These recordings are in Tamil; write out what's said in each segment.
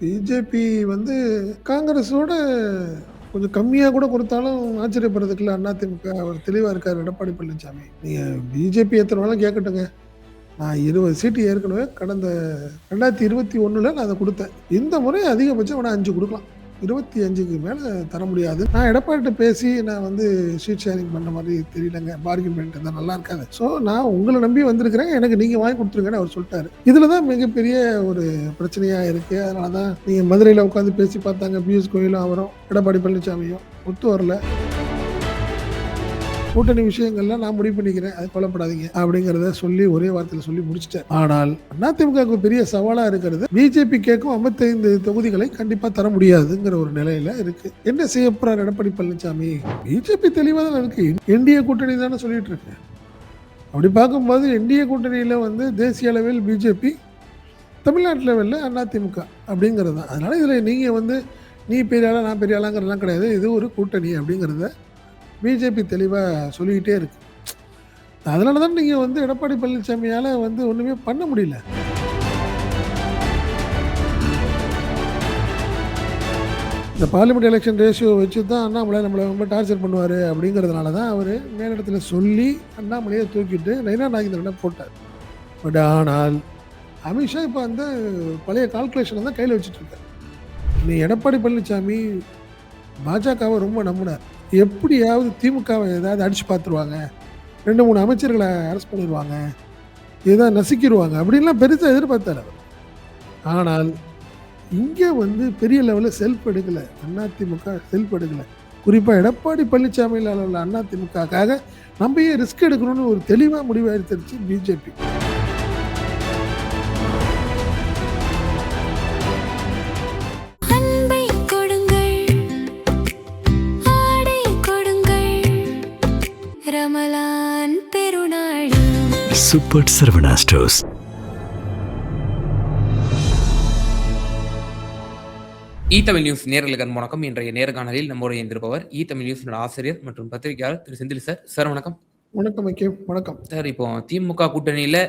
பிஜேபி வந்து காங்கிரஸோட கொஞ்சம் கம்மியா கூட குடுத்தாலும் ஆச்சரியப்படுறதுக்கு இல்ல. அதிமுக அவர் தெளிவா இருக்காரு எடப்பாடி பழனிசாமி. நீங்க பிஜேபி எத்தன வேணாலும் கேட்கட்டுங்க. நான் 20 சீட்டு ஏற்கனவே கடந்த 2021ல நான் அத குடுத்தேன். இந்த முறை அதிகபட்சம் வேணா 5 குடுக்கலாம். 25க்கு மேல தர முடியாது. நான் எடப்பாடிட்ட பேசி நான் வந்து சீட் ஷேரிங் பண்ண மாரி தெரியலங்க. பார்கின் பண்ணிட்டு இருந்தா நல்லா இருக்காது. நான் உங்கள நம்பி வந்திருக்கிறேன். எனக்கு நீங்க வாங்கி குடுத்துருங்கன்னு அவர் சொல்ட்டாரு. இதுல தான் மிகப்பெரிய ஒரு பிரச்சனையா இருக்கு. அதனால தான் நீங்க மதுரையில உட்கார்ந்து பேசி பார்த்தாங்க. பியூஷ் கோயலும் அவரும் எடப்பாடி பழனிசாமியும் ஒத்து வரல. கூட்டணி விஷயங்கள்லாம் நான் முடிவு பண்ணிக்கிறேன், அது கவலைப்படாதீங்க அப்படிங்கிறத சொல்லி ஒரே வார்த்தையில சொல்லி முடிச்சிட்டேன். ஆனால் அதிமுகவுக்கு பெரிய சவாலா இருக்கிறது பிஜேபி கேட்கும் 55 தொகுதிகளை கண்டிப்பா தர முடியாதுங்கிற ஒரு நிலையில இருக்கு. என்ன செய்ய போறார் எடப்பாடி பழனிசாமி? பிஜேபி தெளிவா தான் இருக்கு. என்டிஏ கூட்டணி தானே சொல்லிட்டு இருக்கு. அப்படி பார்க்கும்போது என்டிஏ கூட்டணியில வந்து தேசிய அளவில் பிஜேபி, தமிழ்நாட்டு லெவலில் அதிமுக அப்படிங்கிறது தான். அதனால இதுல நீங்க வந்து நீ பெரிய ஆளா நான் பெரிய ஆளாங்கிறதுலாம் கிடையாது. இது ஒரு கூட்டணி அப்படிங்கிறத பிஜேபி தெளிவா சொல்லிக்கிட்டே இருக்கு. அதனால தான் நீங்க வந்து எடப்பாடி பழனிசாமியால வந்து ஒண்ணுமே பண்ண முடியல. இந்த பார்லிமெண்ட் எலெக்ஷன் ரேஷியோ வச்சு தான் அண்ணாமலை நம்மளை ரொம்ப டார்ச்சர் பண்ணுவாரு அப்படிங்கிறதுனால தான் அவரு மேலிடத்துல சொல்லி அண்ணாமலையை தூக்கிட்டு நயினா நாகேந்திரனை போட்டார். பட் ஆனால் அமித்ஷா இப்போ வந்து பழைய கால்குலேஷனை தான் கையில் வச்சுட்டு இருக்காரு. நீ எடப்பாடி பழனிசாமி பாஜகவை ரொம்ப நம்பினார். எப்படியாவது திமுகவை ஏதாவது அடிச்சு பார்த்துருவாங்க, 2-3 அமைச்சர்களை அரெஸ்ட் பண்ணிடுவாங்க, ஏதாவது நசுக்கிடுவாங்க அப்படின்லாம் பெருசாக எதிர்பார்த்தார் அவர். ஆனால் இங்கே வந்து பெரிய லெவலில் செல்ஃப் எடுக்கலை. அதிமுக செல்ஃப் எடுக்கலை. குறிப்பாக எடப்பாடி பழனிசாமியில் உள்ள அதிமுகக்காக நம்ம ஏன் ரிஸ்க் எடுக்கணும்னு ஒரு தெளிவாக முடிவு எடுத்துருச்சு BJP. Super Saravana Stores. Tamil news நேயர்களுக்கு வணக்கம். இன்றைய நேர்காணலில் நம்முடைய இருந்திருப்பவர் தமிழ் நியூஸ் ஆசிரியர் மற்றும் பத்திரிகையாளர் திரு செந்தில் சார். சார் வணக்கம். வணக்கம் வணக்கம் சார். இப்போ திமுக கூட்டணியில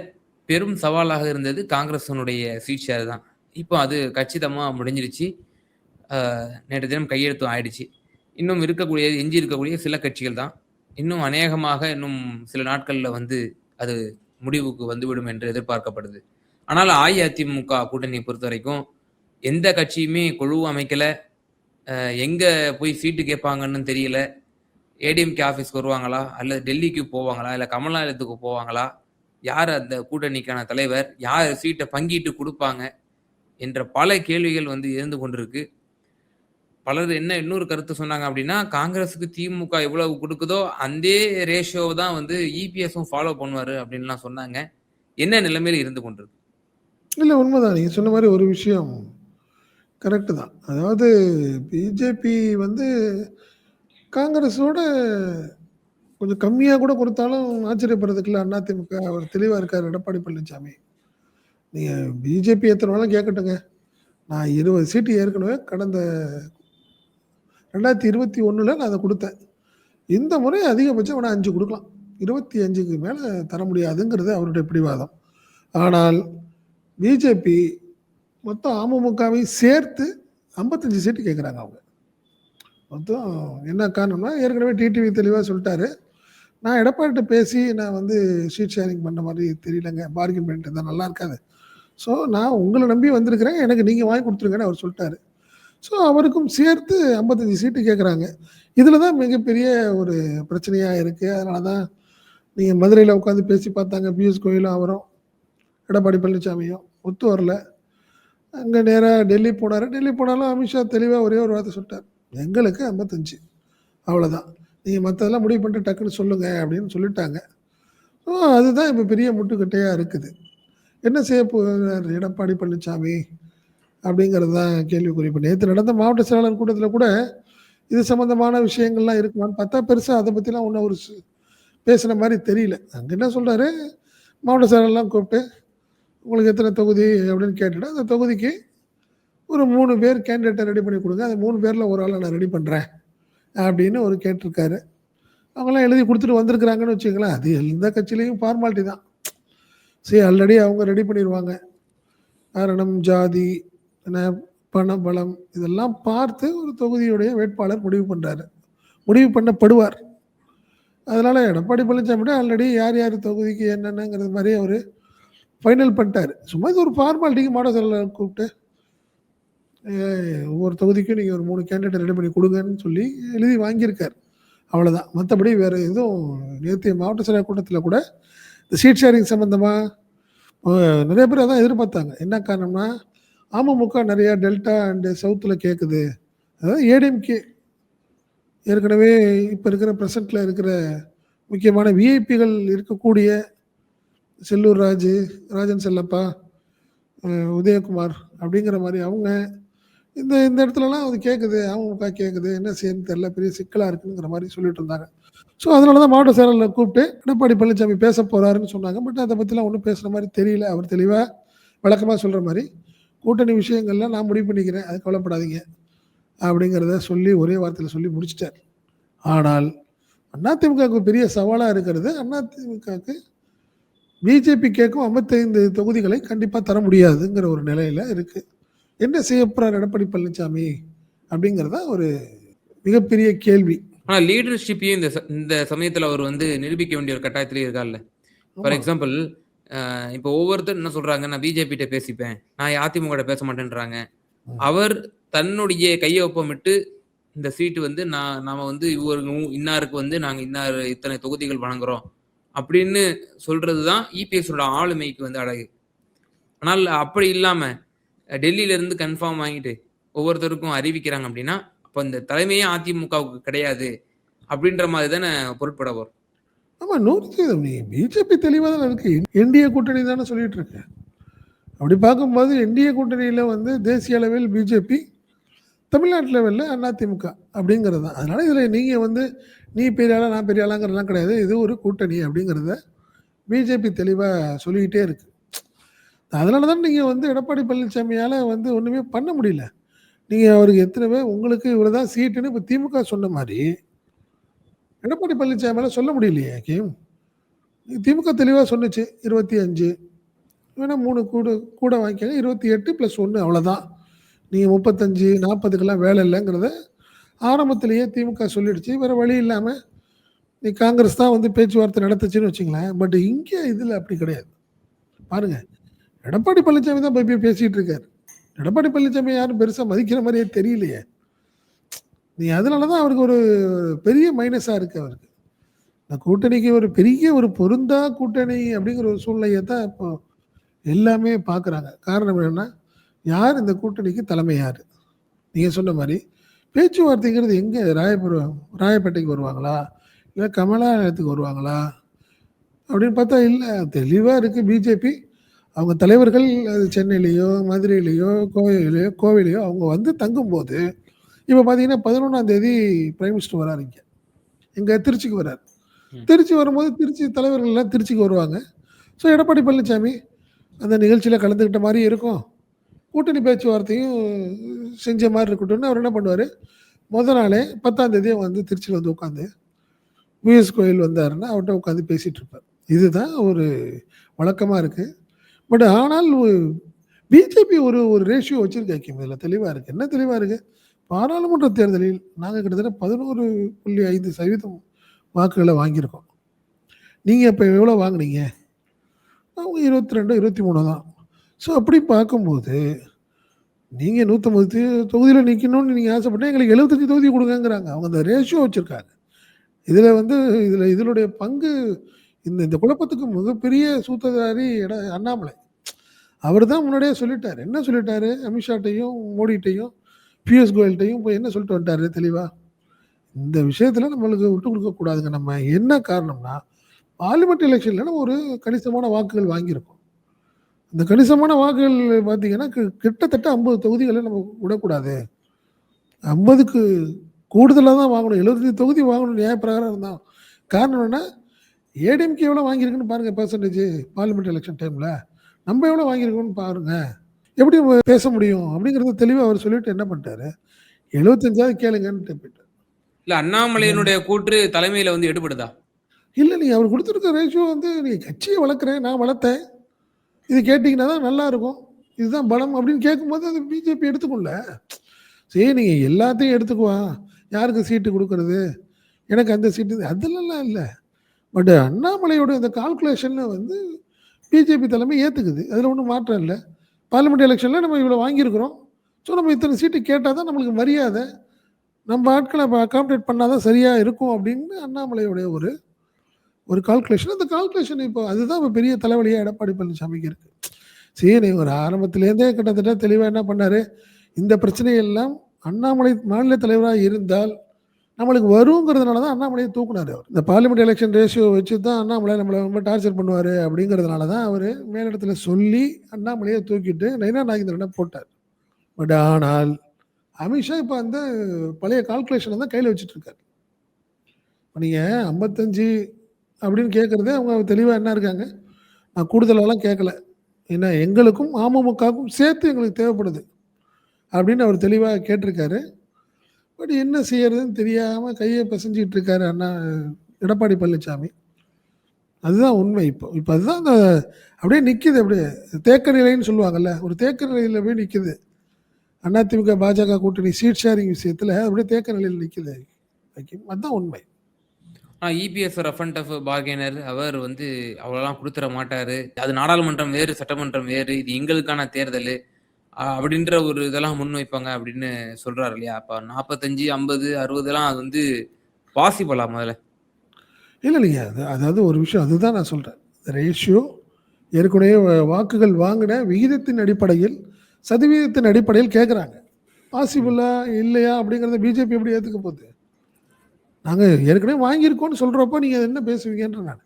பெரும் சவாலாக இருந்தது காங்கிரஸனுடைய சீட் ஷேர் தான். இப்போ அது கச்சிதமா முடிஞ்சிருச்சு. நேற்று தினம் கையெழுத்தும் ஆயிடுச்சு. இன்னும் எஞ்சி இருக்கக்கூடிய சில கட்சிகள் தான். இன்னும் அநேகமாக இன்னும் சில நாட்கள்ல வந்து அது முடிவுக்கு வந்துவிடும் என்று எதிர்பார்க்கப்படுது. ஆனால் அஇஅதிமுக கூட்டணியை பொறுத்த வரைக்கும் எந்த கட்சியுமே குழு அமைக்கல. எங்க போய் சீட்டு கேட்பாங்கன்னு தெரியல. ஏடிஎம்கே ஆஃபீஸ்க்கு வருவாங்களா, அல்லது டெல்லிக்கு போவாங்களா, இல்லை கமல்நாதத்துக்கு போவாங்களா, யார் அந்த கூட்டணிக்கான தலைவர், யார் சீட்டை பங்கிட்டு கொடுப்பாங்க என்ற பல கேள்விகள் வந்து இருந்து கொண்டிருக்கு. பலர் இன்னொரு கருத்து சொன்னாங்க அப்படின்னா, காங்கிரஸுக்கு திமுக எவ்வளவு கொடுக்குதோ அந்த ரேஷியோவை தான் வந்து இபிஎஸும் ஃபாலோ பண்ணுவாரு அப்படின்லாம் சொன்னாங்க. என்ன நிலைமையில இருந்து கொண்டிருக்கு? இல்லை, உண்மைதான். நீங்கள் சொன்ன மாதிரி ஒரு விஷயம் கரெக்டு தான். அதாவது பிஜேபி வந்து காங்கிரஸோட கொஞ்சம் கம்மியாக கூட கொடுத்தாலும் ஆச்சரியப்படுறதுக்கு இல்லை. அதிமுக அவர் தெளிவாக இருக்கார் எடப்பாடி பழனிசாமி. நீங்கள் பிஜேபி எத்தனை வேணாலும் கேட்கட்டுங்க. நான் 20 சீட்டு ஏற்கனவே கடந்த 2021ல நான் அதை கொடுத்தேன். இந்த முறை அதிகபட்சம் வேணா 5 கொடுக்கலாம். 25க்கு மேலே தர முடியாதுங்கிறது அவருடைய பிடிவாதம். ஆனால் பிஜேபி மொத்தம் அமமுகவை சேர்த்து 55 சீட்டு கேட்குறாங்க அவங்க. மொத்தம் என்ன காரணம்னா, ஏற்கனவே டிடிவி தெளிவாக சொல்லிட்டாரு, நான் எடப்பாடிட்ட பேசி நான் வந்து சீட் ஷேரிங் பண்ண மாதிரி தெரியலங்க, பார்கின் பண்ணிட்டு இருந்தால் நல்லா இருக்காது. நான் உங்களை நம்பி வந்திருக்கிறேன், எனக்கு நீங்கள் வாங்கி கொடுத்துருங்கன்னு அவர் சொல்லிட்டாரு. அவருக்கும் சேர்த்து 55 சீட்டு கேட்குறாங்க. இதில் தான் மிகப்பெரிய ஒரு பிரச்சனையாக இருக்குது. அதனால தான் நீங்கள் மதுரையில் உட்காந்து பேசி பார்த்தாங்க. பியூஷ் கோயலும் அவரும் எடப்பாடி பழனிசாமியும் ஒத்து வரல. அங்கே நேராக டெல்லி போனார். டெல்லி போனாலும் அமித்ஷா தெளிவாக ஒரே ஒரு வார்த்தை சொல்லிட்டார், எங்களுக்கு 55, அவ்வளோதான், நீங்கள் மற்றதெல்லாம் முடிவு பண்ணிட்டு டக்குன்னு சொல்லுங்கள் அப்படின்னு சொல்லிட்டாங்க. அதுதான் இப்போ பெரிய முட்டுக்கட்டையாக இருக்குது. என்ன செய்ய போகிறார் எடப்பாடி பழனிசாமி அப்படிங்கிறது தான் கேள்விக்குறி. இப்போ நேற்று நடந்த மாவட்ட செயலாளர் கூட்டத்தில் கூட இது சம்மந்தமான விஷயங்கள்லாம் இருக்குமான்னு பார்த்தா பெருசாக அதை பற்றிலாம் ஒன்றும் ஒரு பேசுகிற மாதிரி தெரியல. அங்கே என்ன சொல்கிறாரு, மாவட்ட செயலாளர்லாம் கூப்பிட்டு உங்களுக்கு எத்தனை தொகுதி அப்படின்னு கேட்டுட்டு அந்த தொகுதிக்கு ஒரு 3 பேர் கேண்டிடேட்டை ரெடி பண்ணி கொடுங்க, அந்த 3 பேரில் ஒரு ஆளை நான் ரெடி பண்ணுறேன் அப்படின்னு ஒரு கேட்டிருக்காரு. அவங்களாம் எழுதி கொடுத்துட்டு வந்திருக்கிறாங்கன்னு வச்சுங்களேன். அது எந்த கட்சியிலையும் ஃபார்மாலிட்டி தான். ஆல்ரெடி அவங்க ரெடி பண்ணிடுவாங்க. காரணம் ஜாதி, என்ன பணபலம் இதெல்லாம் பார்த்து ஒரு தொகுதியுடைய வேட்பாளர் முடிவு பண்ணப்படுவார். அதனால எடப்பாடி பழனிசாமி ஆல்ரெடி யார் யார் தொகுதிக்கு என்னென்னங்கிறது மாதிரி அவர் ஃபைனல் பண்ணிட்டாரு. சும்மா இது ஒரு ஃபார்மாலிட்டிக்கு மாவட்ட செயலாளர் கூப்பிட்டு ஒவ்வொரு தொகுதிக்கும் நீங்கள் ஒரு 3 கேண்டிடேட் ரெடி பண்ணி கொடுங்கன்னு சொல்லி எழுதி வாங்கியிருக்கார். அவ்வளோதான். மற்றபடி வேறு எதுவும் நேற்று மாவட்ட செயலாளர் கூட்டத்தில் கூட இந்த சீட் ஷேரிங் சம்மந்தமாக நிறைய பேர் அதான் எதிர்பார்த்தாங்க. என்ன காரணம்னா அமமுக நிறையா டெல்டா அண்டு சவுத்தில் கேட்குது. அதாவது ஏடிஎம்கே ஏற்கனவே இப்போ இருக்கிற ப்ரெசண்ட்டில் இருக்கிற முக்கியமான விஐபிகள் இருக்கக்கூடிய செல்லூர் ராஜு, ராஜன் செல்லப்பா, உதயகுமார் அப்படிங்கிற மாதிரி அவங்க இந்த இடத்துலலாம் அது கேட்குது, அமமுக கேட்குது, என்ன செய்யணும்னு தெரில, பெரிய சிக்கலாக இருக்குங்கிற மாதிரி சொல்லிட்டு இருந்தாங்க. ஸோ அதனால தான் மாவட்ட செயலாளர் கூப்பிட்டு எடப்பாடி பழனிசாமி பேச போகிறாருன்னு சொன்னாங்க. பட் அதை பற்றிலாம் ஒன்றும் பேசுகிற மாதிரி தெரியல. அவர் தெளிவாக விளக்கமாக சொல்கிற மாதிரி கூட்டணி விஷயங்கள்லாம் நான் முடிவு பண்ணிக்கிறேன், அது கவலைப்படாதீங்க அப்படிங்கிறத சொல்லி ஒரே வார்த்தையில் சொல்லி முடிச்சிட்டார். ஆனால் அதிமுகவுக்கு பெரிய சவாலாக இருக்கிறது, அதிமுகவுக்கு பிஜேபி கேட்கும் 55 தொகுதிகளை கண்டிப்பாக தர முடியாதுங்கிற ஒரு நிலையில் இருக்குது. என்ன செய்ய போகிறார் எடப்பாடி பழனிசாமி அப்படிங்கிறதா ஒரு மிகப்பெரிய கேள்வி. ஆனால் லீடர்ஷிப்பையும் இந்த சமயத்தில் அவர் வந்து நிரூபிக்க வேண்டிய ஒரு கட்டாயத்திலே இருக்கார்ல. ஃபார் எக்ஸாம்பிள் இப்போ ஒவ்வொருத்தர் என்ன சொல்கிறாங்க, நான் பிஜேபிகிட்ட பேசிப்பேன், நான் அதிமுக பேச மாட்டேன்றாங்க. அவர் தன்னுடைய கையை ஒப்பமிட்டு இந்த சீட்டு வந்து நாம வந்து இன்னாருக்கு வந்து நாங்கள் இத்தனை தொகுதிகள் வழங்குறோம் அப்படின்னு சொல்றது தான் இபிஎஸோட ஆளுமைக்கு வந்து அழகு. ஆனால் அப்படி இல்லாம டெல்லியில இருந்து கன்ஃபார்ம் வாங்கிட்டு ஒவ்வொருத்தருக்கும் அறிவிக்கிறாங்க அப்படின்னா அப்போ இந்த தலைமையே அதிமுகவுக்கு கிடையாது அப்படின்ற மாதிரி தானே பொருட்பட வரும். ஆமாம், 100% நீ பிஜேபி தெளிவாக தான் இருக்கு. என்டிஏ கூட்டணி தானே சொல்லிட்டு இருக்கு. அப்படி பார்க்கும்போது என்டிஏ கூட்டணியில் வந்து தேசிய அளவில் பிஜேபி, தமிழ்நாட்டு லெவலில் அதிமுக அப்படிங்கிறது தான். அதனால் இதில் நீங்கள் வந்து நீ பெரிய ஆளா நான் பெரிய ஆளாங்கிறதுலாம் கிடையாது, இது ஒரு கூட்டணி அப்படிங்கிறத பிஜேபி தெளிவாக சொல்லிக்கிட்டே இருக்கு. அதனால தான் நீங்கள் வந்து எடப்பாடி பழனிசாமியால் வந்து ஒன்றுமே பண்ண முடியல. நீங்கள் அவருக்கு எத்தனை பேர் உங்களுக்கு இவ்வளோ தான் சீட்டுன்னு இப்போ திமுக சொன்ன மாதிரி எடப்பாடி பழனிசாமியால் சொல்ல முடியலையே. கேம் திமுக தெளிவாக சொன்னுச்சு 25, வேணால் 3 கூட வாங்கிக்கோங்க, 28 + 1 அவ்வளோதான், நீங்கள் 35 40க்கெல்லாம் வேலை இல்லைங்கிறத ஆரம்பத்திலேயே திமுக சொல்லிடுச்சு. வேறு வழி இல்லாமல் நீ காங்கிரஸ் தான் வந்து பேச்சுவார்த்தை நடத்துச்சுன்னு வச்சுங்களேன். பட் இங்கே இதில் அப்படி கிடையாது. பாருங்கள், எடப்பாடி பழனிசாமி தான் போய் பேசிகிட்டு இருக்காரு. எடப்பாடி பழனிசாமி யாரும் பெருசாக மதிக்கிற மாதிரியே தெரியலையே. நீ அதனால தான் அவருக்கு ஒரு பெரிய மைனஸாக இருக்குது. அவருக்கு இந்த கூட்டணிக்கு ஒரு பெரிய ஒரு பொருந்தா கூட்டணி அப்படிங்கிற ஒரு சூழ்நிலையை தான் இப்போ எல்லாமே பார்க்குறாங்க. காரணம் என்னென்னா, யார் இந்த கூட்டணிக்கு தலைமை யார்? நீங்கள் சொன்ன மாதிரி பேச்சுவார்த்தைங்கிறது எங்கே? ராயப்பேட்டைக்கு வருவாங்களா, இல்லை கமலாலயத்துக்கு வருவாங்களா அப்படின்னு பார்த்தா இல்லை. தெளிவாக இருக்குது பிஜேபி. அவங்க தலைவர்கள் அது சென்னையிலையோ மதுரையிலையோ கோவையிலையோ அவங்க வந்து தங்கும்போது இப்போ பார்த்தீங்கன்னா 11ஆம் தேதி பிரைம் மினிஸ்டர் வராரு, இங்கே திருச்சிக்கு வராரு. திருச்சி வரும்போது திருச்சி தலைவர்கள்லாம் திருச்சிக்கு வருவாங்க. ஸோ எடப்பாடி பழனிசாமி அந்த நிகழ்ச்சியில் கலந்துக்கிட்ட மாதிரி இருக்கும், கூட்டணி பேச்சுவார்த்தையும் செஞ்ச மாதிரி இருக்கட்டும்னு அவர் என்ன பண்ணுவார், முதல் நாளே 10ஆம் தேதி வந்து திருச்சியில் வந்து உட்காந்து விஎஸ் கோயில் வந்தாருன்னா அவர்கிட்ட உட்காந்து பேசிகிட்டு இருப்பார். இதுதான் ஒரு வழக்கமாக இருக்குது. பட் ஆனால் பிஜேபி ஒரு ரேஷியோ வச்சுருக்காங்க, இதில் தெளிவாக இருக்குது. என்ன தெளிவாக இருக்குது? பாராளுமன்ற தேர்தலில் நாங்கள் கிட்டத்தட்ட 11.5% வாக்குகளை வாங்கியிருக்கோம். நீங்கள் இப்போ எவ்வளோ வாங்கினீங்க? அவங்க 22 23 தான். ஸோ அப்படி பார்க்கும்போது நீங்கள் 150 தொகுதியில் நிற்கணும்னு நீங்கள் ஆசைப்பட்டா எங்களுக்கு 75 தொகுதி கொடுங்கங்கிறாங்க. அவங்க அந்த ரேஷியோ வச்சுருக்காங்க. இதில் வந்து இதனுடைய பங்கு இந்த குழப்பத்துக்கு மிகப்பெரிய சூத்திரதாரி அண்ணாமலை. அவர் தான் முன்னாடியே சொல்லிட்டார். என்ன சொல்லிட்டாரு? அமித்ஷாட்டையும் மோடிட்டையும் பியூஷ் கோயல்கிட்டையும் போய் என்ன சொல்லிட்டு வந்துட்டாரு தெளிவாக, இந்த விஷயத்தில் நம்மளுக்கு விட்டு கொடுக்கக்கூடாதுங்க. நம்ம என்ன காரணம்னா, பார்லிமெண்ட் எலெக்ஷனில் நம்ம ஒரு கணிசமான வாக்குகள் வாங்கியிருக்கோம். அந்த கணிசமான வாக்குகள் பார்த்தீங்கன்னா கிட்டத்தட்ட 50 தொகுதிகளை நம்ம விடக்கூடாது, 50க்கு கூடுதலாக தான் வாங்கணும், 75 தொகுதி வாங்கணும் நியாயப்பிரகாரம் இருந்தால். காரணம் என்னன்னா, ஏடிஎம்கே எவ்வளோ வாங்கியிருக்குன்னு பாருங்கள் பெர்சன்டேஜ் பார்லிமெண்ட் எலெக்ஷன் டைமில், நம்ம எவ்வளோ வாங்கியிருக்கோம்னு பாருங்கள், எப்படி பேச முடியும் அப்படிங்கிறத தெளிவாக அவர் சொல்லிட்டு என்ன பண்ணிட்டாரு, 75 கேளுங்கன்னு போயிட்டார். இல்லை அண்ணாமலையினுடைய கூற்று தலைமையில் வந்து எடுபடுதா? இல்லை, நீங்கள் அவர் கொடுத்துருக்க ரேஷியோ வந்து நீங்கள் கட்சியை வளர்க்குறேன், நான் வளர்த்தேன், இது கேட்டிங்கன்னா தான் நல்லா இருக்கும், இதுதான் பலம் அப்படின்னு கேட்கும்போது அது பிஜேபி எடுத்துக்கொள்ள. சரி நீங்க எல்லாத்தையும் எடுத்துக்குவா, யாருக்கு சீட்டு குடுக்குறது? எனக்கு அந்த சீட்டு அதுலலாம் இல்ல. பட் அண்ணாமலையோட இந்த கால்குலேஷன்ல வந்து பிஜேபி தலைமை ஏத்துக்குது. அதுல ஒண்ணும் மாற்றம் இல்ல. பார்லிமெண்ட் எலெக்ஷன்ல நம்ம இவ்வளோ வாங்கியிருக்கிறோம். ஸோ நம்ம இத்தனை சீட்டு கேட்டா தான் நம்மளுக்கு மரியாதை. நம்ம ஆட்கள அகாமடேட் பண்ணா தான் சரியா இருக்கும் அப்படின்னு அண்ணாமலையுடைய ஒரு ஒரு கால்குலேஷன். அந்த கால்குலேஷன் இப்போ அதுதான் இப்ப பெரிய தலைவலியா எடப்பாடி பழனிசாமிக்கு இருக்கு. சரி ஒரு ஆரம்பத்திலேருந்தே கிட்டத்தட்ட தெளிவா என்ன பண்ணாரு, இந்த பிரச்சனையெல்லாம் அண்ணாமலை மாநில தலைவரா இருந்தால் நம்மளுக்கு வருங்கிறதுனால தான் அண்ணாமலையை தூக்குனாரு அவர். இந்த பார்லிமெண்ட் எலெக்ஷன் ரேஷியோ வச்சு தான் அண்ணாமலை நம்மளை ரொம்ப டார்ச்சர் பண்ணுவாரு அப்படிங்கிறதுனால தான் அவர் மேலிடத்துல சொல்லி அண்ணாமலையை தூக்கிட்டு நைனா நாகேந்திரனை போட்டார். பட் ஆனால் அமித்ஷா இப்போ அந்த பழைய கால்குலேஷனை தான் கையில் வச்சுட்டு இருக்காரு. இப்போ நீங்கள் 55 அப்படின்னு கேட்குறதே அவங்க தெளிவாக என்ன இருக்காங்க, நான் கூடுதலாலாம் கேட்கல, ஏன்னா எங்களுக்கும் அமமுகவுக்கும் சேர்த்து எங்களுக்கு தேவைப்படுது அப்படின்னு அவர் தெளிவாக கேட்டிருக்காரு. பட் என்ன செய்யறதுன்னு தெரியாமல் கையை பிசைஞ்சிட்டு இருக்காரு அண்ணா எடப்பாடி பழனிசாமி. அதுதான் உண்மை. இப்போ அதுதான் அந்த அப்படியே நிற்கிது, அப்படியே தேக்க நிலைன்னு சொல்லுவாங்கல்ல, ஒரு தேக்க நிலையில் போய் நிற்கிது. அதிமுக பாஜக கூட்டணி சீட் ஷேரிங் விஷயத்தில் அப்படியே தேக்க நிலையில் நிற்கிது. அதுதான் உண்மை. இபிஎஸ் ரஃப் அண்ட் டஃப் பார்கெனர் அவர் வந்து அவ்வளோலாம் கொடுத்துட மாட்டாரு. அது நாடாளுமன்றம் வேறு, சட்டமன்றம் வேறு, இது எங்களுக்கான தேர்தல் அப்படின்ற ஒரு இதெல்லாம் முன்வைப்பாங்க அப்படின்னு சொல்றாரு இல்லையா? அப்போ 45, 50, 60 அது வந்து பாசிபிளா முதல்ல? இல்லைங்க, அதாவது ஒரு விஷயம் அதுதான் நான் சொல்கிறேன். ரேஷியோ ஏற்கனவே வாக்குகள் வாங்கின விகிதத்தின் அடிப்படையில் சதவீதத்தின் அடிப்படையில் கேட்குறாங்க. பாசிபிளா இல்லையா அப்படிங்கிறத பிஜேபி எப்படி ஏற்றுக்க போகுது? நாங்கள் ஏற்கனவே வாங்கியிருக்கோம்னு சொல்கிறப்போ நீங்கள் என்ன பேசுவீங்கன்ற நான்.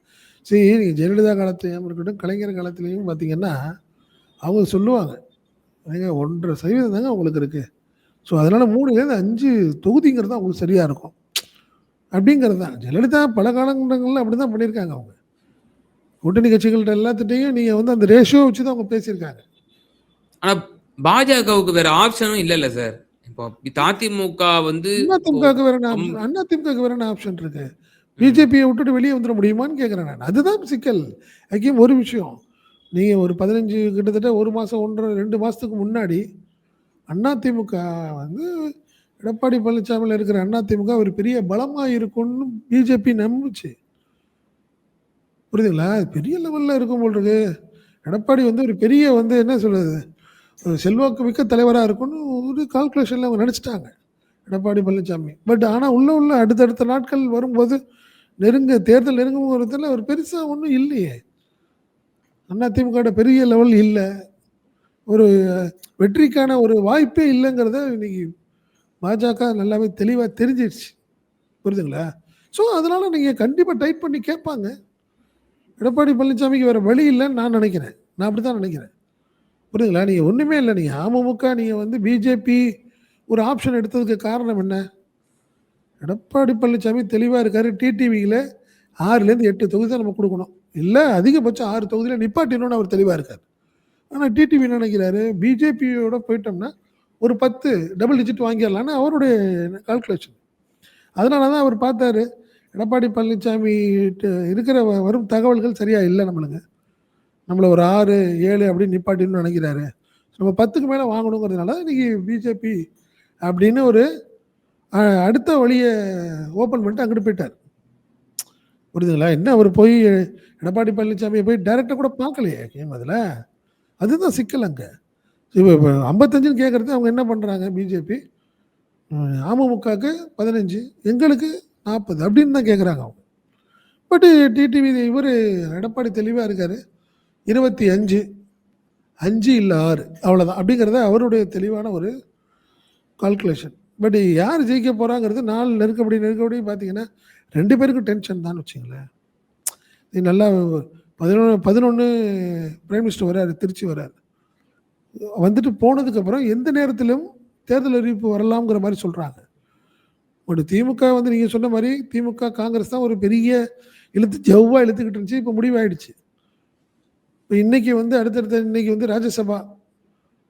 சரி நீங்கள் ஜெயலலிதா காலத்தையும் இருக்கட்டும், கலைஞர் காலத்துலேயும் பார்த்தீங்கன்னா அவங்க சொல்லுவாங்க, ஏங்க 1.5% தாங்க உங்களுக்கு இருக்குது, ஸோ அதனால் 3லேருந்து 5 தொகுதிங்கிறது தான் உங்களுக்கு சரியாக இருக்கும் அப்படிங்கிறது தான். ஜெயலலிதா பல காலகட்டங்களில் அப்படி தான் பண்ணியிருக்காங்க. அவங்க கூட்டணி கட்சிகள்கிட்ட எல்லாத்துட்டையும் நீங்கள் வந்து அந்த ரேஷியோ வச்சு தான் அவங்க பேசியிருக்காங்க. ஆனால் பாஜகவுக்கு வேற ஆப்ஷனும் இல்லைல்ல சார். இப்போ அதிமுக வந்து அதிமுகவுக்கு வேற அதிமுகவுக்கு வேற ஆப்ஷன் இருக்கு. பிஜேபியை விட்டுட்டு வெளியே வந்துட முடியுமான்னு கேட்குறேன் நான். அதுதான் சிக்கல். ஐக்கியம் ஒரு விஷயம், நீங்கள் ஒரு 15 கிட்டத்தட்ட 1 மாதம் 1.5-2 மாதத்துக்கு முன்னாடி அதிமுக வந்து எடப்பாடி பழனிசாமியில் இருக்கிற அதிமுக ஒரு பெரிய பலமாக இருக்கும்னு பிஜேபி நம்புச்சு. புரியுதுங்களா? பெரிய லெவலில் இருக்கும் போல் இருக்கு. எடப்பாடி வந்து ஒரு பெரிய வந்து என்ன சொல்றது, செல்வாக்கு மிக்க தலைவராக இருக்கும்னு ஒரு கால்குலேஷனில் அவங்க நினச்சிட்டாங்க எடப்பாடி பழனிசாமி. பட் ஆனால் உள்ள அடுத்தடுத்த நாட்கள் வரும்போது தேர்தல் நெருங்கும் போகிறதுல ஒரு பெருசாக ஒன்றும் இல்லையே. அதிமுக பெரிய லெவல் இல்லை, ஒரு வெற்றிக்கான ஒரு வாய்ப்பே இல்லைங்கிறத இன்னைக்கு பாஜக நல்லாவே தெளிவாக தெரிஞ்சிடுச்சு. புரியுதுங்களா? ஸோ அதனால நீங்கள் கண்டிப்பாக டைட் பண்ணி கேட்பாங்க. எடப்பாடி பழனிசாமிக்கு வேறு வழி இல்லைன்னு நான் நினைக்கிறேன். நான் அப்படி தான் நினைக்கிறேன். புரியுதுங்களா? நீங்கள் ஒன்றுமே இல்லை, நீங்கள் அமமுக நீங்கள் வந்து பிஜேபி ஒரு ஆப்ஷன் எடுத்ததுக்கு காரணம் என்ன? எடப்பாடி பழனிசாமி தெளிவாக இருக்காரு. டிடிவியில் 6லேருந்து 8 தொகுதி தான் நம்ம கொடுக்கணும், இல்லை அதிகபட்சம் 6 தொகுதியில் நிப்பாட்டினோன்னு அவர் தெளிவாக இருக்கார். ஆனால் டிடிவி என்ன நினைக்கிறாரு, பிஜேபியோட போயிட்டோம்னா ஒரு 10 டபுள் டிஜிட் வாங்கிடலான்னு அவருடைய கால்குலேஷன். அதனால தான் அவர் பார்த்தாரு எடப்பாடி பழனிசாமி இருக்கிற வரும் தகவல்கள் சரியாக இல்லை, நம்மளை ஒரு 6, 7 அப்படின்னு நிப்பாட்டின்னு நினைக்கிறாரு. நம்ம 10க்கு மேலே வாங்கணுங்கிறதுனால இன்னைக்கு பிஜேபி அப்படின்னு ஒரு அடுத்த வழியை ஓப்பன் பண்ணிட்டு அங்கிட்டு போயிட்டார். புரியுதுங்களா? என்ன அவர் போய் எடப்பாடி பழனிசாமியை போய் டைரெக்டாக கூட பார்க்கலையே கேம் அதில். அதுதான் சிக்கல் அங்கே. இப்போ 55ன்னு கேட்குறது அவங்க என்ன பண்ணுறாங்க, பிஜேபி அமமுகவுக்கு 15, எங்களுக்கு 40 அப்படின்னு தான் கேட்குறாங்க அவங்க. பட் டிடிவி இவர் எடப்பாடி தெளிவாக இருக்கார், 25, 5 இல்லை 6 அவ்வளோதான் அப்படிங்கிறத அவருடைய தெளிவான ஒரு கால்குலேஷன். பட் யார் ஜெயிக்க போகிறாங்கிறது நாள் நெருக்கபடி பார்த்தீங்கன்னா 2 பேருக்கும் டென்ஷன் தான் வச்சுங்களேன். இது நல்லா 11 பிரைம் மினிஸ்டர் வர்றாரு, திருச்சி வர்றாரு, வந்துட்டு போனதுக்கப்புறம் எந்த நேரத்திலும் தேர்தல் அறிவிப்பு வரலாம்ங்கிற மாதிரி சொல்கிறாங்க. ஒரு திமுக வந்து நீங்கள் சொன்ன மாதிரி திமுக காங்கிரஸ் தான் ஒரு பெரிய ஜவ்வாக இழுத்துக்கிட்டு இருந்துச்சு. இப்போ முடிவாயிடுச்சு. இப்போ இன்னைக்கு வந்து அடுத்தடுத்த இன்னைக்கு வந்து ராஜ்யசபா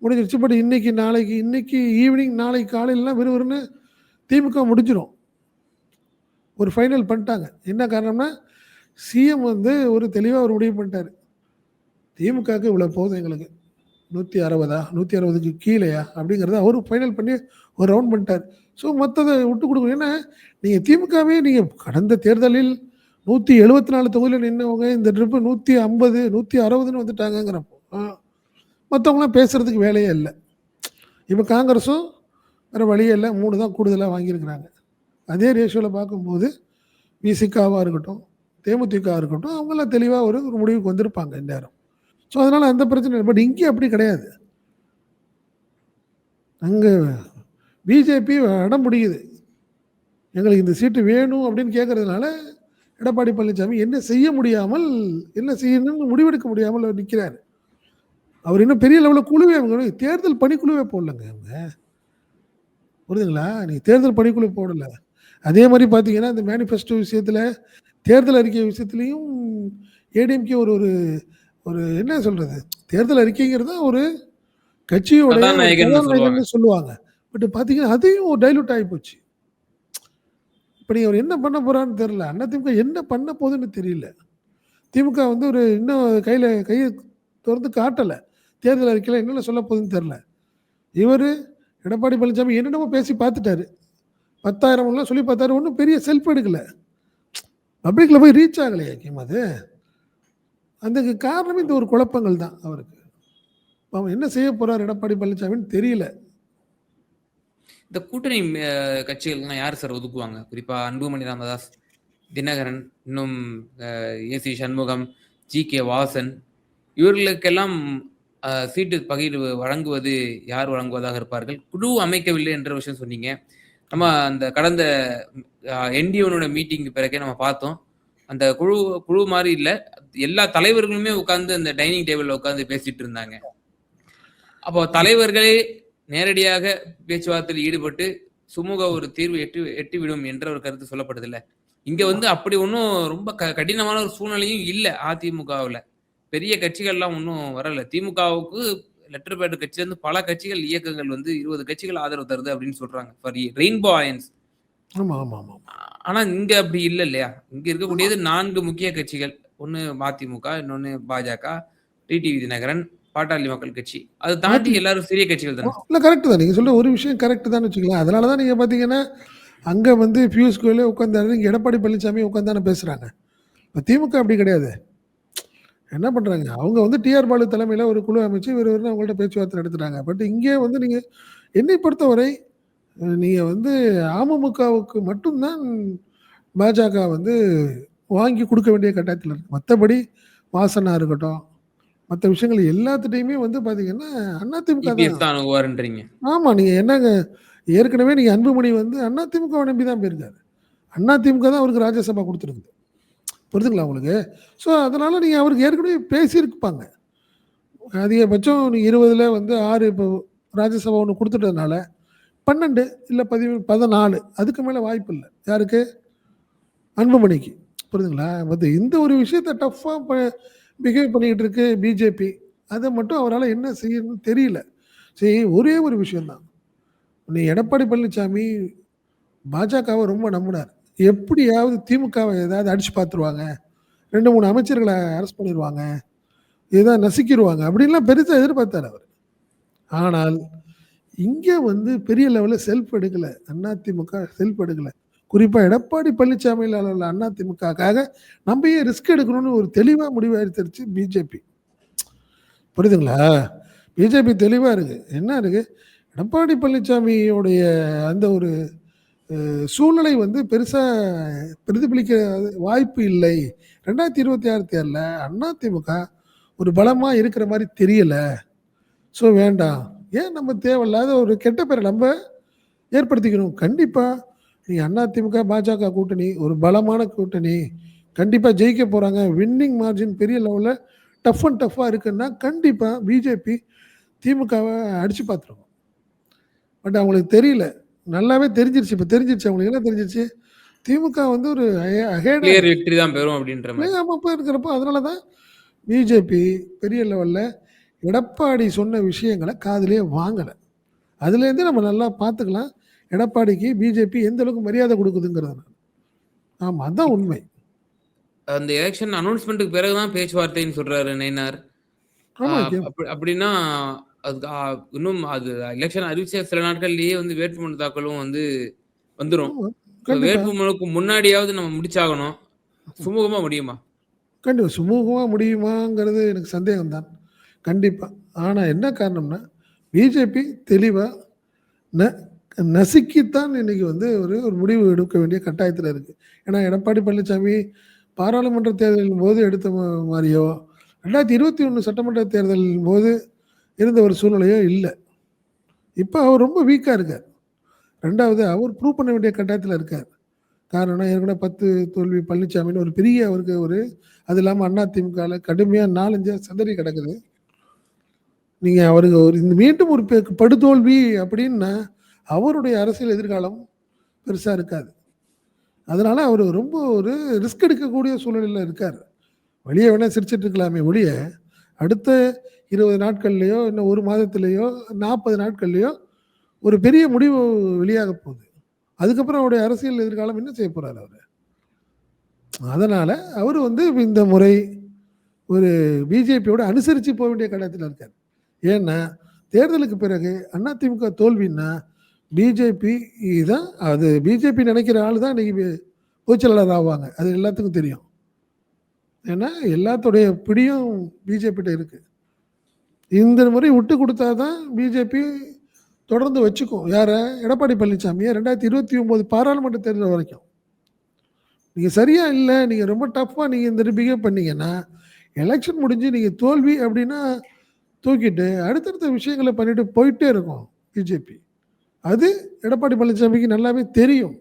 முடிஞ்சிருச்சு. பட் இன்னைக்கு ஈவினிங் நாளைக்கு காலையிலலாம் விறுவிறுன்னு திமுக முடிஞ்சிடும். ஒரு ஃபைனல் பண்ணிட்டாங்க. என்ன காரணம்னா சிஎம் வந்து ஒரு தெளிவாக ஒரு முடிவு பண்ணிட்டாரு, திமுகவுக்கு இவ்வளோ போதும், எங்களுக்கு 160 160க்கு கீழேயா அப்படிங்கிறத அவரு ஃபைனல் பண்ணி ஒரு ரவுண்ட் பண்ணிட்டார். ஸோ மற்றதை விட்டு கொடுக்கணும். ஏன்னா நீங்கள் திமுகவே நீங்கள் கடந்த தேர்தலில் 174 தொகுதியில் நின்னவங்க இந்த ட்ரிப்பு 150 160ன்னு வந்துட்டாங்கங்கிறப்போ மற்றவங்களாம் பேசுறதுக்கு வேலையே இல்லை. இப்போ காங்கிரஸும் வேறு வழியே இல்லை, 3 தான் கூடுதலாக வாங்கியிருக்கிறாங்க. அதே ரேஷியோவில் பார்க்கும்போது விசிகாவாக இருக்கட்டும், தேமுதிக இருக்கட்டும், அவங்களாம் தெளிவாக ஒரு முடிவுக்கு வந்திருப்பாங்க இந்நேரம். ஸோ அதனால் அந்த பிரச்சனை இல்லை. பட் இங்கே அப்படி கிடையாது. அங்கே பிஜேபி இடம் முடியுது, எங்களுக்கு இந்த சீட்டு வேணும் அப்படின்னு கேட்கறதுனால எடப்பாடி பழனிசாமி என்ன செய்ய முடியாமல், என்ன செய்யணும்னு முடிவெடுக்க முடியாமல் அவர் நிற்கிறார். அவர் இன்னும் பெரிய லெவலில் குழுவே தேர்தல் பணிக்குழுவே போடலங்க அவங்க. புரியுதுங்களா? நீங்கள் தேர்தல் பணிக்குழு போடலை. அதே மாதிரி பார்த்தீங்கன்னா இந்த மேனிஃபெஸ்டோ விஷயத்தில், தேர்தல் அறிக்கை விஷயத்துலையும் ஏடிஎம்கே ஒரு ஒரு ஒரு என்ன சொல்கிறது, தேர்தல் அறிக்கைங்கிறது ஒரு கட்சியோட கதாநாயகன்னு சொல்லுவாங்க. பட் பார்த்தீங்கன்னா அதையும் டைலூட் ஆகி போச்சு. இப்படி அவர் என்ன பண்ண போறான்னு தெரியல. அதிமுக என்ன பண்ண போகுதுன்னு தெரியல. திமுக வந்து ஒரு இன்னும் கையை திறந்து காட்டலை. தேர்தல் அறிக்கையில் என்னென்ன சொல்ல போகுதுன்னு தெரியல. இவர் எடப்பாடி பழனிசாமி என்னென்னமோ பேசி பார்த்துட்டாரு. 10,000 சொல்லி பார்த்தாரு, ஒன்றும் பெரிய செல்ஃப் எடுக்கலை. பப்ளிக்கில் போய் ரீச் ஆகலையா அது? அதுக்கு காரணமே இந்த ஒரு குழப்பங்கள் தான் அவருக்கு. அவன் என்ன செய்ய போறார் எடப்பாடி பழனிசாமின்னு தெரியல. இந்த கூட்டணி கட்சிகள்லாம் யார் சார் ஒதுக்குவாங்க? குறிப்பா அன்புமணி ராமதாஸ், தினகரன், இன்னும் ஏசி சண்முகம், ஜி.கே. வாசன், இவர்களுக்கெல்லாம் சீட்டு பகிர்வு வழங்குவது யார் வழங்குவதாக இருப்பார்கள்? குழு அமைக்கவில்லை என்ற விஷயம் சொன்னீங்க. நம்ம அந்த கடந்த என்டிஓனோட மீட்டிங் பிறகே நம்ம பார்த்தோம். அந்த குழு மாதிரி இல்லை, எல்லா தலைவர்களுமே உட்கார்ந்து அந்த டைனிங் டேபிள்ல உட்கார்ந்து பேசிட்டு இருந்தாங்க. அப்போ தலைவர்களே நேரடியாக பேச்சுவார்த்தையில் ஈடுபட்டு சுமூக ஒரு தீர்வு எட்டிவிடும் என்ற ஒரு கருத்து சொல்லப்படுதில்ல. இங்க வந்து அப்படி ஒன்றும் ரொம்ப கடினமான ஒரு சூழ்நிலையும் இல்லை. அதிமுகவில் பெரிய கட்சிகள்லாம் ஒன்றும் வரல. திமுகவுக்கு லெட்டர் பேட் கட்சி வந்து பல கட்சிகள், இயக்கங்கள் வந்து 20 கட்சிகள் ஆதரவு தருது அப்படின்னு சொல்றாங்க. For rainbow alliance. ஆனா இங்க அப்படி இல்லை இல்லையா? இங்க இருக்கக்கூடியது 4 முக்கிய கட்சிகள். ஒன்னு மதிமுக, இன்னொன்னு பாஜக, டிடிவி தினகரன், பாட்டாளி மக்கள் கட்சி. அதை தாண்டி எல்லாரும் சிறிய கட்சிகள் தானே. இல்லை, கரெக்ட் தான் நீங்கள் சொல்ற ஒரு விஷயம், கரெக்ட் தான் வச்சுக்கலாம். அதனால தான் நீங்கள் பார்த்தீங்கன்னா அங்கே வந்து பியூஷ் கோயலே உட்காந்தாரு, இங்கே எடப்பாடி பழனிசாமி உட்காந்தானே பேசுகிறாங்க. இப்போ திமுக அப்படி கிடையாது. என்ன பண்ணுறாங்க, அவங்க வந்து டிஆர் பாலு தலைமையில் ஒரு குழு அமைச்சு இவர் அவங்கள்ட்ட பேச்சுவார்த்தை நடத்துகிறாங்க. பட் இங்கே வந்து நீங்கள் என்னை பொறுத்தவரை நீங்கள் வந்து அமமுகவுக்கு மட்டும்தான் பாஜக வந்து வாங்கி கொடுக்க வேண்டிய கட்டாயத்தில் இருக்குது. மற்றபடி வாசனா இருக்கட்டும், மற்ற விஷயங்கள் எல்லாத்துட்டையுமே வந்து பார்த்தீங்கன்னா அதிமுக தான் அணுகுவாருன்றீங்க. ஆமாம், நீங்கள் என்னங்க, ஏற்கனவே நீங்கள் அன்புமணி வந்து அதிமுக நம்பி தான் போயிருக்காரு. அதிமுக தான் அவருக்கு ராஜ்யசபா கொடுத்துருக்குது. புரிதுங்களா உங்களுக்கு? ஸோ அதனால் நீங்கள் அவருக்கு ஏற்கனவே பேசியிருப்பாங்க. அதிகபட்சம் நீங்கள் 20ல் வந்து 6 இப்போ ராஜ்யசபா ஒன்று கொடுத்துட்டதுனால 12 இல்லை 14 அதுக்கு மேலே வாய்ப்பு இல்லை. யாருக்கு? அன்புமணிக்கு. புரியுதுங்களா? வந்து இந்த ஒரு விஷயத்தை டஃப்பாக பிஹேவ் பண்ணிக்கிட்டு இருக்கு பிஜேபி. அதை மட்டும் அவரால் என்ன செய்யணும்னு தெரியல. சரி, ஒரே ஒரு விஷயந்தான், நீ எடப்பாடி பழனிசாமி பாஜகவை ரொம்ப நம்பினார். எப்படியாவது திமுகவை ஏதாவது அடிச்சு பார்த்துருவாங்க, 2-3 அமைச்சர்களை அரெஸ்ட் பண்ணிடுவாங்க, ஏதாவது நசுக்கிடுவாங்க அப்படின்லாம் பெருசாக எதிர்பார்த்தார் அவர். ஆனால் இங்கே வந்து பெரிய லெவலில் செல்ஃப் எடுக்கலை. அதிமுக செல்ஃப் எடுக்கலை. குறிப்பாக எடப்பாடி பழனிசாமியில் உள்ள அதிமுகக்காக நம்ம ஏன் ரிஸ்க் எடுக்கணும்னு ஒரு தெளிவாக முடிவு எடுத்துருச்சு பிஜேபி. புரியுதுங்களா? பிஜேபி தெளிவாக இருக்குது. என்ன இருக்குது, எடப்பாடி பழனிசாமியோடைய அந்த ஒரு சூழ்நிலை வந்து பெருசாக பிரதிபலிக்க வாய்ப்பு இல்லை. 2026 தேர்தலில் அதிமுக ஒரு பலமாக இருக்கிற மாதிரி தெரியலை. ஸோ வேண்டாம், ஏன் நம்ம தேவையில்லாத ஒரு கெட்ட பேரை நம்ம ஏற்படுத்திக்கணும். கண்டிப்பாக நீங்கள் அதிமுக பாஜக கூட்டணி ஒரு பலமான கூட்டணி, கண்டிப்பாக ஜெயிக்க போகிறாங்க, வின்னிங் மார்ஜின் பெரிய லெவலில் டஃப்பாக இருக்குன்னா கண்டிப்பாக பிஜேபி திமுகவை அடித்து பார்த்துருவோம். பட் அவங்களுக்கு தெரியல, நல்லாவே தெரிஞ்சிருச்சு. இப்போ தெரிஞ்சிருச்சு அவங்களுக்கு. என்ன தெரிஞ்சிருச்சு, திமுக வந்து ஒரு வெற்றி தான் பெறும் அப்படின்ற மாதிரி இருக்கிறப்போ அதனால தான் பிஜேபி பெரிய லெவலில் எடப்பாடி சொன்ன விஷயங்களை காதுலேயே வாங்கலை. அதுலேருந்து நம்ம நல்லா பார்த்துக்கலாம் எடப்பாடிக்கு பிஜேபி எந்த அளவுக்கு மரியாதை கொடுக்குதுங்கிறது. ஆமாம், அதுதான் உண்மை. அந்த எலெக்ஷன் அனௌன்ஸ்மெண்ட்டுக்கு பிறகுதான் பேச்சுவார்த்தைன்னு சொல்றாரு நயினார். அப்படின்னா அதுக்கு இன்னும் அது எலெக்ஷன் அறிவிச்ச சில நாட்கள்லயே வந்து வேட்புமனு தாக்கலும் வந்து வந்துரும். ஆமா. ஸோ கண்டிப்பா, வேட்புமனுக்கு முன்னாடியாவது நம்ம முடிச்சாகணும். சுமூகமா முடியுமா? கண்டிப்பா. சுமூகமா முடியுமாங்கிறது எனக்கு சந்தேகம் தான். கண்டிப்பா. ஆனா என்ன காரணம்னா, பிஜேபி தெளிவா ந நசுக்கித்தான் இன்னைக்கு வந்து ஒரு ஒரு முடிவு எடுக்க வேண்டிய கட்டாயத்தில இருக்கு. ஏன்னா எடப்பாடி பழனிசாமி பாராளுமன்ற தேர்தலின் போது எடுத்த மாரியோ, 2021 சட்டமன்ற தேர்தலின் போது இருந்த ஒரு சூழ்நிலையோ இல்ல. இப்ப அவர் ரொம்ப வீக்கா இருக்கார். 2வது அவர் ப்ரூவ் பண்ண வேண்டிய கட்டாயத்தில இருக்கார். காரணம் ஏற்கனவே 10 தோல்வி பழனிசாமின்னு ஒரு பெரிய அவருக்கு ஒரு அது இல்லாம அதிமுகல கடுமையா 4, 5 சிதறி கிடக்குது. நீங்க அவருக்கு ஒரு இந்த மீண்டும் ஒரு படுதோல்வி அப்படின்னா, அவருடைய அரசியல் எதிர்காலம் பெருசா இருக்காது. அதனால அவரு ரொம்ப ஒரு ரிஸ்க் எடுக்கக்கூடிய சூழ்நிலையில இருக்காரு. வெளிய வேணா சிரிச்சுட்டு இருக்கலாமே ஒழிய, அடுத்த 20 நாட்கள்லயோ, இன்னும் 1 மாதத்திலயோ, 40 நாட்கள்லயோ ஒரு பெரிய முடிவு வெளியாக போகுது. அதுக்கப்புறம் அவருடைய அரசியல் எதிர்காலம் என்ன செய்ய போறாரு அவரு? அதனால அவரு வந்து இந்த முறை ஒரு பிஜேபியோட அனுசரிச்சு போ வேண்டிய கட்டாயத்தில இருக்காரு. ஏன்னா, தேர்தலுக்கு பிறகு அதிமுக தோல்வின்னா, பிஜேபி தான் அது பிஜேபி நினைக்கிற ஆளு தான் இன்னைக்கு பொதுச் செயலாளர் ஆவாங்க. அது எல்லாத்துக்கும் தெரியும். ஏன்னா, எல்லாத்துடைய பிடியும் பிஜேபிட்ட இருக்கு. இந்த முறை விட்டு குடுத்தா தான் பிஜேபி தொடர்ந்து வச்சுக்கும். யார? எடப்பாடி பழனிசாமிய 2029 பாராளுமன்ற தேர்தல் வரைக்கும். நீங்க சரியா இல்ல, நீங்க ரொம்ப டஃப்பா நீங்க இந்த பிஹேவ் பண்ணீங்கன்னா, எலக்ஷன் முடிஞ்சு நீங்க தோல்வி அப்டின்னா தூக்கிட்டு, அடுத்தடுத்த விஷயங்கள பண்ணிட்டு போயிட்டே இருக்கும் பிஜேபி. அது எடப்பாடி பழனிசாமிக்கு நல்லாவே தெரியும்.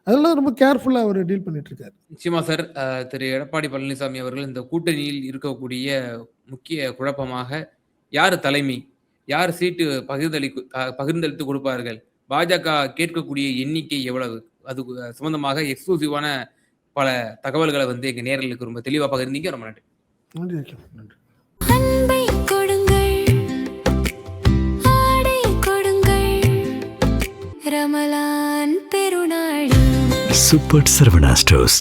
அதெல்லாம் ரொம்ப கேர்ஃபுல்லா அவரு டீல் பண்ணிட்டு இருக்காரு. நிச்சயமா சார். திரு எடப்பாடி பழனிசாமி அவர்கள் இந்த கூட்டணியில் இருக்கக்கூடிய முக்கிய குழப்பமாக யாரு தலைமை? யார் சீட்டு பகிர்ந்தளித்து கொடுப்பார்கள்? பாஜக கேட்கக்கூடிய எண்ணிக்கை எவ்வளவு? அது சம்பந்தமாக எக்ஸ்க்ளூசிவான பல தகவல்கள வந்து எங்க நேயர்களுக்கு ரொம்ப தெளிவா பகிர்ந்தீங்க. ரொம்ப நன்றி. நன்றி அகில். நன்றி. அன்பை கொடுங்கள், ஆடை கொடுங்கள், ரமலான் பெருநாள். Super Sarvana Stores.